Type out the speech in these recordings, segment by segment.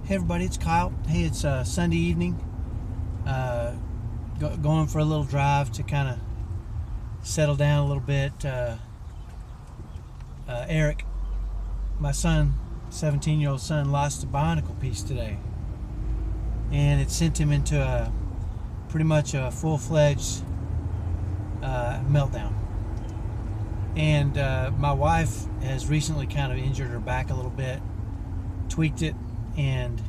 Hey everybody, it's Kyle. Hey, it's Sunday evening. Going for a little drive to kind of settle down a little bit. Eric, my son, 17-year-old son, lost a bionicle piece today, and it sent him into pretty much a full-fledged meltdown. And my wife has recently kind of injured her back a little bit, tweaked it, and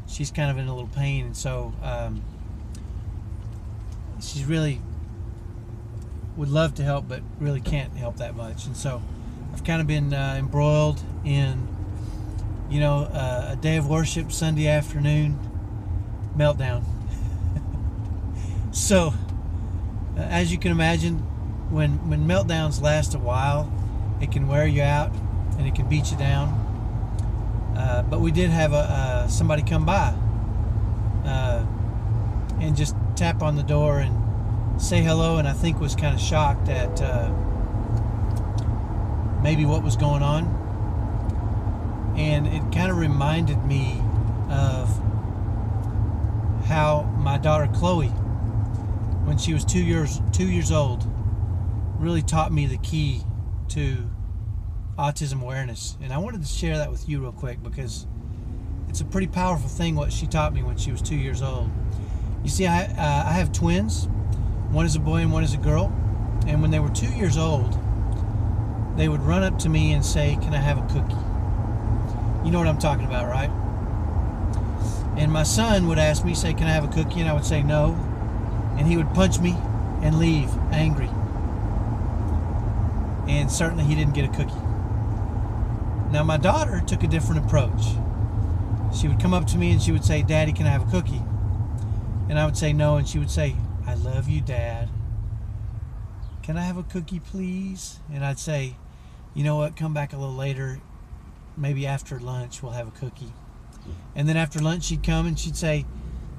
she's kind of in a little pain, and so she's really would love to help, but really can't help that much. And so I've kind of been embroiled in, a day of worship, Sunday afternoon meltdown. So as you can imagine, when meltdowns last a while, it can wear you out and it can beat you down. But we did have somebody come by and just tap on the door and say hello, and I think was kind of shocked at maybe what was going on. And it kind of reminded me of how my daughter Chloe, when she was 2 years old, really taught me the key to Autism Awareness. And I wanted to share that with you real quick because it's a pretty powerful thing what she taught me when she was 2 years old. You see, I have twins. One is a boy and one is a girl. And when they were 2 years old, they would run up to me and say, "Can I have a cookie?" You know what I'm talking about, right? And my son would ask me, say, "Can I have a cookie?" And I would say no. And he would punch me and leave angry. And certainly he didn't get a cookie. Now my daughter took a different approach. She would come up to me and she would say, "Daddy, can I have a cookie?" And I would say no, and she would say, "I love you, Dad. Can I have a cookie, please?" And I'd say, "You know what, come back a little later, maybe after lunch we'll have a cookie." And then after lunch she'd come and she'd say,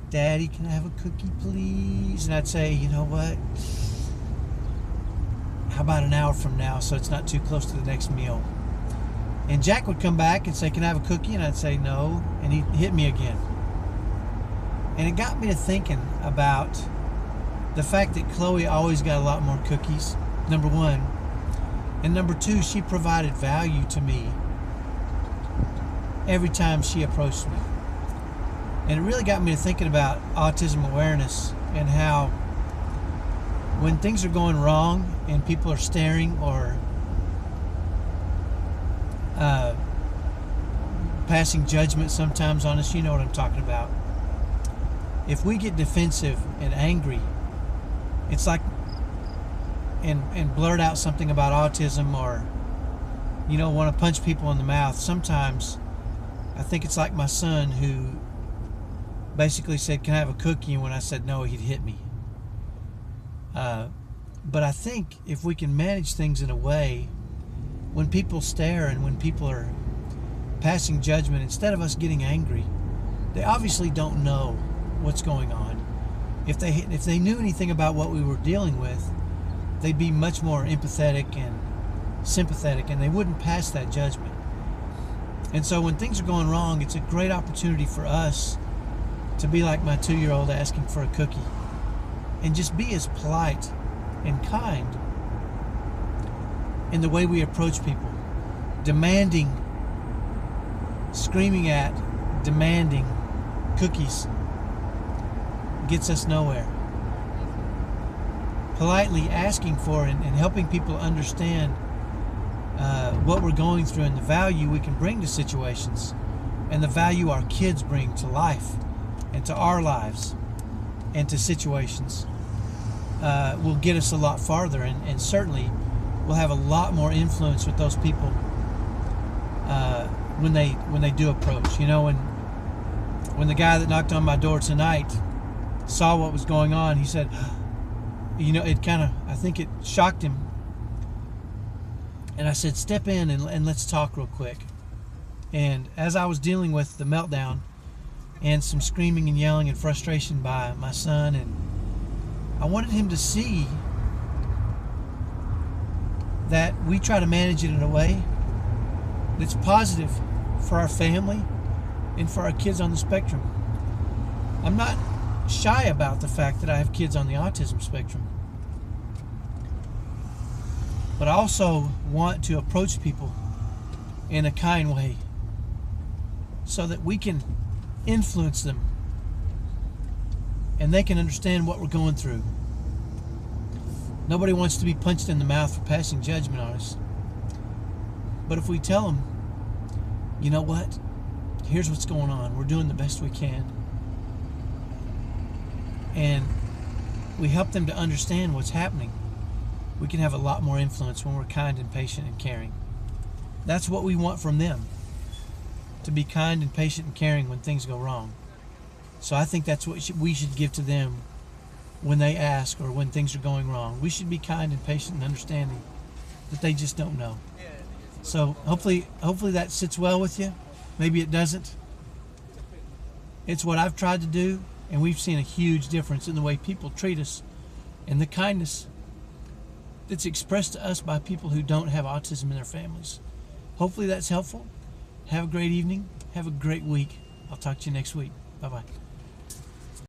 "Daddy, can I have a cookie, please?" And I'd say, "You know what, how about an hour from now so it's not too close to the next meal?" And Jack would come back and say, "Can I have a cookie?" And I'd say no, and he'd hit me again. And it got me to thinking about the fact that Chloe always got a lot more cookies, number one. And number two, she provided value to me every time she approached me. And it really got me to thinking about autism awareness and how when things are going wrong and people are staring or passing judgment sometimes on us, you know what I'm talking about. If we get defensive and angry, it's like and blurt out something about autism or want to punch people in the mouth. Sometimes I think it's like my son who basically said, "Can I have a cookie?" And when I said no, he'd hit me. But I think if we can manage things in a way, when people stare and when people are passing judgment, instead of us getting angry, they obviously don't know what's going on. If they knew anything about what we were dealing with, they'd be much more empathetic and sympathetic, and they wouldn't pass that judgment. And so when things are going wrong, it's a great opportunity for us to be like my 2-year-old asking for a cookie, and just be as polite and kind in the way we approach people. Screaming at, demanding cookies gets us nowhere. Politely asking for and helping people understand what we're going through and the value we can bring to situations and the value our kids bring to life and to our lives and to situations will get us a lot farther, and certainly will have a lot more influence with those people when they do approach. When the guy that knocked on my door tonight saw what was going on, he said, I think it shocked him. And I said, "Step in and let's talk real quick." And as I was dealing with the meltdown and some screaming and yelling and frustration by my son, and I wanted him to see that we try to manage it in a way that's positive for our family and for our kids on the spectrum. I'm not shy about the fact that I have kids on the autism spectrum. But I also want to approach people in a kind way so that we can influence them and they can understand what we're going through. Nobody wants to be punched in the mouth for passing judgment on us. But if we tell them, you know what, here's what's going on, we're doing the best we can, and we help them to understand what's happening, we can have a lot more influence when we're kind and patient and caring. That's what we want from them, to be kind and patient and caring when things go wrong. So I think that's what we should give to them when they ask or when things are going wrong. We should be kind and patient and understanding that they just don't know. So hopefully that sits well with you. Maybe it doesn't. It's what I've tried to do, and we've seen a huge difference in the way people treat us and the kindness that's expressed to us by people who don't have autism in their families. Hopefully that's helpful. Have a great evening. Have a great week. I'll talk to you next week. Bye-bye.